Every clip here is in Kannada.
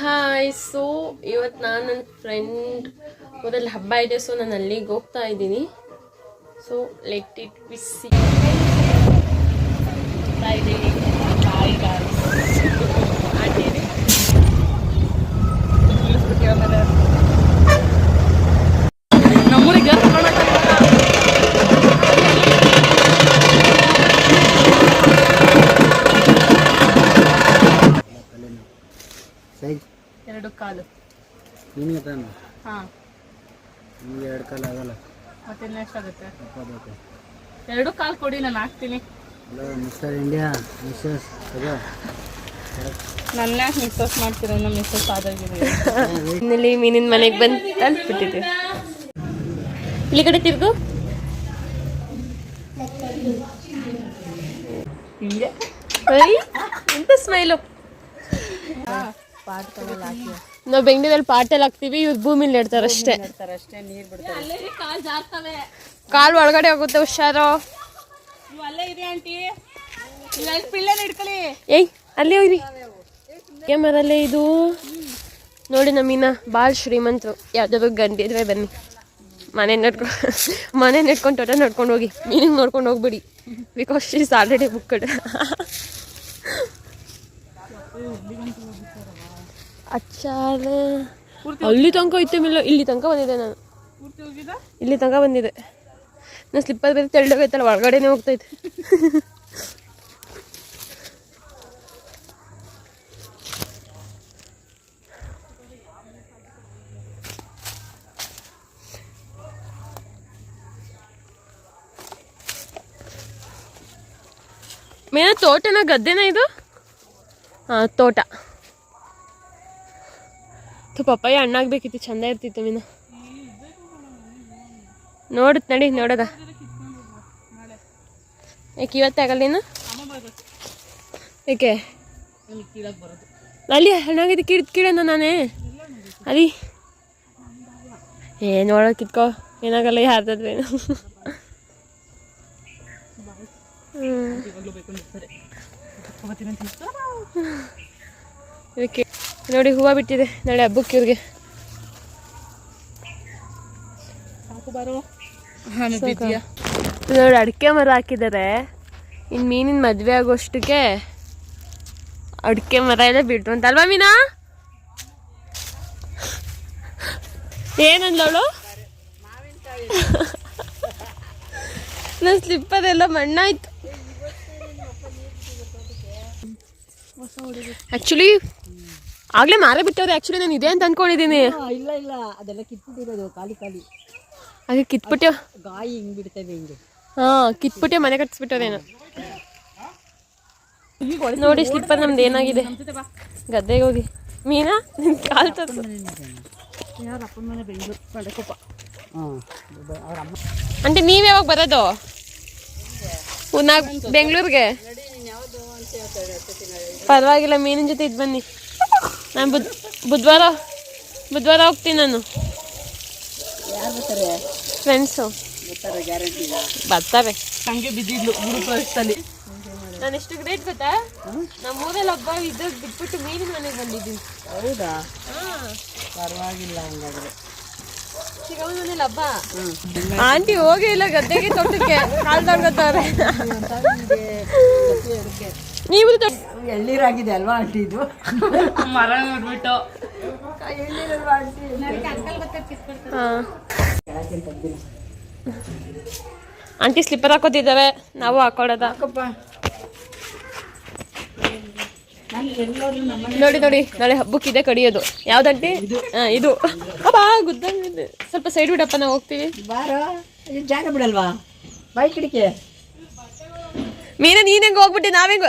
ಹಾಯ್. ಸೊ ಇವತ್ತು ನಾನು ನನ್ನ ಫ್ರೆಂಡ್ ಊರಲ್ಲಿ ಹಬ್ಬ ಇದೆ, ಸೊ ನಾನು ಅಲ್ಲಿಗೆ ಹೋಗ್ತಾ ಇದ್ದೀನಿ. ಸೊ ಲೆಟ್ ಇಟ್ ಬಿಸಿ ನಮ್ಮೂರಿಗೆ ಎರಡು ಕಾಲು ನಿಮಗೆ ತಾನು ಹಾಂ ನಿಮಗೆ ಎರಡು ಕಾಲು ಆಗಲ್ಲ ಮತ್ತೆ ಎಷ್ಟಾಗುತ್ತೆ? ಎರಡು ಕಾಲು ಕೊಡಿ, ನಾನು ಹಾಕ್ತೀನಿ. ಹಲೋ ಮಿಸ್ಟರ್ ಇಂಡಿಯಾ ಮಿಸ್ಸಸ್ ಅದು ನನ್ನ ಮಿಸ್ಸಸ್ ಮಾಡ್ತೀರ, ನಮ್ಮ ಮಿಸ್ಸಸ್ ಆದಾಗಿದೆ. ಇನ್ನಲ್ಲಿ ಮೀನಿನ ಮನೆಗೆ ಬಂದು ತಲುಪಿಬಿಟ್ಟಿದೆ. ಇಲ್ಲಿ ಕಡೆ ತಿರ್ಗು. ಹಿಂಗೆ ಎಂತ ಸ್ಮೈಲು. ನಾವು ಬೆಂಗಳೂರಲ್ಲಿ ಪಾಟಲ್ಲಿ ಹಾಕ್ತಿವಿ, ಇವ್ರು ಭೂಮಿಲಿ ಇಡ್ತಾರೆ ಅಷ್ಟೇ. ಕಾಲು ಒಳಗಡೆ ಹೋಗುತ್ತೆ, ಹುಷಾರು. ಏಯ್ ಅಲ್ಲೇ ಹೋಗ್ರಿ. ಮರಲ್ಲೇ ಇದು ನೋಡಿ. ನಮ್ಮೀನ ಭಾಳ ಶ್ರೀಮಂತರು. ಯಾವ್ದಾದ್ರು ಗಂಡಿ ಇದ್ರೆ ಬನ್ನಿ, ಮನೆ ನೆಟ್ಕೊಂಡು ತೋಟ ನಡ್ಕೊಂಡು ಹೋಗಿ. ಮೀನಿಗೆ ನೋಡ್ಕೊಂಡು ಹೋಗ್ಬಿಡಿ, because she is already booked. ಅಚ್ಚಾರ ಅಲ್ಲಿ ತನಕ ಐತೆ ಮಿಲ್ಲ. ಇಲ್ಲಿ ತನಕ ಬಂದಿದೆ ನಾನು, ಇಲ್ಲಿ ತನಕ ಬಂದಿದೆ. ನಾನು ಸ್ಲಿಪ್ಪರ್ ಬೇರೆ ತೆಳ್ಳಗೈತಲ್ಲ, ಒಳಗಡೆನೆ ಹೋಗ್ತೈತೆ. ಮೇನ ತೋಟನ ಗದ್ದೆನ ಇದು? ಹಾಂ ತೋಟ. ಪಪ್ಪಾಯ ಹಣ್ಣಾಗ್ಬೇಕಿತ್ತು, ಚಂದ ಇರ್ತಿತ್ತು. ಮೀನ ನೋಡುತ್ತ ನಡಿ, ನೋಡದ. ಯಾಕೆ ಇವತ್ತೇ ಆಗಲ್ಲ ನೀನು? ಏಕೆ ಅಲ್ಲಿ ಹಣ್ಣಾಗಿದೆ, ಕೀಳನ್ನ ನಾನೇ ಅಲ್ಲಿ. ನೋಡೋ ಕಿತ್ಕೋ, ಏನಾಗಲ್ಲ, ಯಾರ್ದಾದ್ರೇನು. ಇದಕ್ಕೆ ನೋಡಿ ಹೂವು ಬಿಟ್ಟಿದೆ, ನಾಳೆ ಹಬ್ಬಕ್ಕೆ ಇವ್ರಿಗೆ. ನೋಡಿ ಅಡಿಕೆ ಮರ ಹಾಕಿದ್ದಾರೆ. ಇನ್ನು ಮೀನಿನ ಮದುವೆ ಆಗೋಷ್ಟಕ್ಕೆ ಅಡಿಕೆ ಮರ ಎಲ್ಲ ಬಿಟ್ರು ಅಂತ ಅಲ್ವಾ ಮೀನಾ? ಏನಂದವಳು? ನನ್ನ ಸ್ಲಿಪ್ಪದೆಲ್ಲ ಮಣ್ಣಾಯ್ತು. ಆಕ್ಚುಲಿ ಆಗ್ಲೇ ಮಾರೇ ಬಿಟ್ಟವ್ರೆ. ಆಕ್ಚುಲಿ ನಾನು ಇದೆ ಅಂತ ಅನ್ಕೊಂಡಿದ್ದೀನಿ. ಇಲ್ಲ ಇಲ್ಲ, ಅದೆಲ್ಲ ಕಿತ್ಬಿಟ್ಟಿರೋದು, ಖಾಲಿ ಖಾಲಿ. ಹಾಗೆ ಕಿತ್ಬಿಟ್ಟೆ ಗಾಯಿ ಹಿಂಗ್ ಬಿಡ್ತೇವೆ ಹಿಂಗೆ. ಕಿತ್ಬಿಟ್ಟೆ ಮನೆ ಕಟ್ಸ್ಬಿಟ್ಟವ್ರೇನು ನೋಡಿ. ಸ್ಲಿಪ್ಪರ್ ನಮ್ದು ಏನಾಗಿದೆ, ಗದ್ದೆಗೆ ಹೋಗಿ. ಮೀನಾ ನಿನ್ ಕಾಲ್ ತರ್ಸು. అంటే ನೀವ್ ಯಾವಾಗ ಬರೋದು ಬೆಂಗಳೂರಿಗೆ? ಪರವಾಗಿಲ್ಲ, ಮೀನಿನ ಜೊತೆ ಇದು ಬನ್ನಿ. ನಾನು ಬುಧವಾರ ಹೋಗ್ತೀನಿ. ನಾನು ಫ್ರೆಂಡ್ಸು ಬರ್ತಾರೆ. ಹಂಗೆ ಬಿದ್ದಿದ್ಲು ಗುರುಪಲ್ಲಿ. ನಾನು ಎಷ್ಟು ಗ್ರೇಟ್ ಗೊತ್ತಾ? ನಮ್ಮ ಊರಲ್ಲಿ ಹಬ್ಬ ಇದ್ದಾಗ ಬಿಟ್ಬಿಟ್ಟು ಮೀನಿನ ಮನೆಗೆ ಬಂದಿದ್ದೀನಿ. ಹೌದಾ? ಪರವಾಗಿಲ್ಲ. ಹಂಗಾದ್ರೆ ಚಿಕ್ಕಮ್ಮನ ಮನೇಲಿ ಹಬ್ಬ. ಆಂಟಿ ಹೋಗೇ ಇಲ್ಲ ಗದ್ದೆಗೆ, ತೋಟಕ್ಕೆ ಕಾಲ್ ತಗೊಂತಾರೆ. ನೀವು ಎಳ್ಳೀರಾಗಿದೆ ಅಲ್ವಾ ಆಂಟಿ? ಇದು ಮರ ನೋಡ್ಬಿಟ್ಟು ಆಂಟಿ ಸ್ಲಿಪ್ಪರ್ ಹಾಕೋತಿದ್ದಾವೆ, ನಾವು ಹಾಕೊಳ್ಳೋದ. ನೋಡಿ ನೋಡಿ, ನಾಳೆ ಹಬ್ಬಕ್ಕಿದೆ ಕಡಿಯೋದು. ಯಾವ್ದಂಟಿ? ಇದು. ಅಬ್ಬಾ ಗುದ್ದಂಗಿದೆ. ಸ್ವಲ್ಪ ಸೈಡ್ ಬಿಡಪ್ಪ, ನಾವು ಹೋಗ್ತೀವಿ. ಬಾರೋ, ಜಾಗ ಬಿಡಲ್ವಾ? ಬಾಯಿ ಕಿಡಿಕೆ. ಮೀನ ನೀನ್ ಹೆಂಗ ಹೋಗ್ಬಿಟ್ಟೆ, ನಾವೆಂಗ?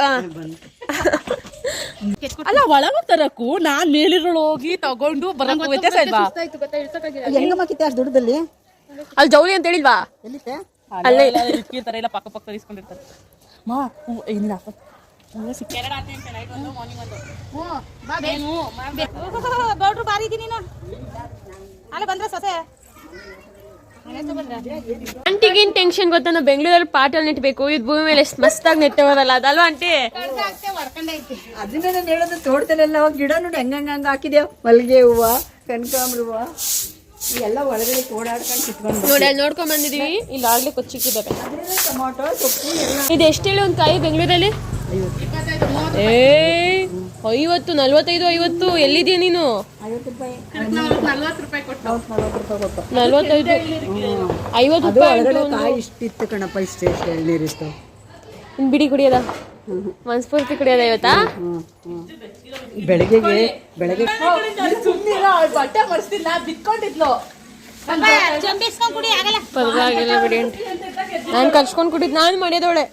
ಅಲ್ಲ ಒಳಗ ತರಕು ನಾನ್ ಮೇಲಿರೋಳು ಹೋಗಿ ತಗೊಂಡು ಬರಕ್ ವ್ಯತ್ಯಾಸ ಇಲ್ವಾ? ಹೆಂಗಮ್ಮ ಕಿತ್ತೆ ಅಷ್ಟು ದುಡ್ಡದಲ್ಲಿ? ಅಲ್ಲಿ ಜೌಳಿ ಅಂತ ಹೇಳಿಲ್ವಾ? ಅಲ್ಲೇ ಇರ್ತಾರೆ, ಇಲ್ಲ ಪಕ್ಕ ಪಕ್ಕ ಇಸ್ಕೊಂಡಿರ್ತಾರೆ. ಮಾ ಏನಿಲ್ಲ ಗೌಡ್ರು ಬಾರಿ ಇದೀನಿ. ಅಲ್ಲ ಬಂದ್ರೆ ಸೊಸೆ ಆಂಟಿಗೇನ್ ಟೆನ್ಷನ್ ಗೊತ್ತಾ, ನಾವು ಬೆಂಗಳೂರಲ್ಲಿ ಪಾಟಲ್ಲಿ ನೆಟ್ಬೇಕು, ಇದು ಭೂಮಿ ಮೇಲೆ ಎಷ್ಟು ಮಸ್ತಾಗಿ ನೆಟ್ಟವರಲ್ಲ, ಅದಲ್ವಾ ಆಂಟಿ? ಅದನ್ನ ನಾನು ಹೇಳೋದು, ತೋಟದಲ್ಲೆಲ್ಲ ಗಿಡ ನೋಡಿ ಹಂಗಂಗ ಹಾಕಿದೇವ್, ಮಲ್ಲಿಗೆ ಹೂವು, ಕನಕಾಂಬ್ರ ಹೂವು ಎಲ್ಲ ಒಳಗಡೆ ಓಡಾಡ್ಕೊಂಡು ಕಿತ್ಕೊಂಡು ನೋಡಿ ಅಲ್ಲಿ ನೋಡ್ಕೊಂಡ್ ಬಂದಿದೀವಿ. ಇಲ್ಲಿ ಆಗ್ಲೇ ಕೊಚ್ಚಿಕ್ಕಿದ್ದಾರೆ. ಟೊಮಾಟೊ ಸೊಪ್ಪು ಎಲ್ಲ. ಇದು ಎಷ್ಟು ಹೇಳಿ ಒಂದು ಕಾಯಿ ಬೆಂಗಳೂರಲ್ಲಿ? 50, 45, 50. ಎಲ್ಲಿದೀಯ ನೀನು? 50 ರೂಪಾಯಿ, 40 ರೂಪಾಯಿ ಕೊಟ್ಟು 45, 50 ಅದು ರೂಪಾಯಿ. ಒಳಗಡೆ ಕಾಯಿ ಇಷ್ಟಿತ್ತು ಕಣಪ್ಪ, ಇಷ್ಟೇ ಎಳ್ನೀರಿತ್ತು. ಇನ್ನು ಬಿಡಿ ಕುಡಿಯೋದ, ಮನ್ಸ್ಫೂರ್ತಿ ಕುಡಿಯೋದ ಇವತ್ತಾ? ಬೆಳಗ್ಗೆ ಸುಮ್ಮನಿರೋ, ಬಟ್ಟೆ ಮರ್ಸ್ತಿಲ್ಲ, ಬಿತ್ಕೊಂಡಿದ್ಲು. ಪರವಾಗಿಲ್ಲ ಬಿಡಿ ಆಂಟಿ, ನಾನು ಕರ್ಸ್ಕೊಂಡು ಕುಡಿದ್ ನಾನು ಮಾಡ್ಯದವಳೆ.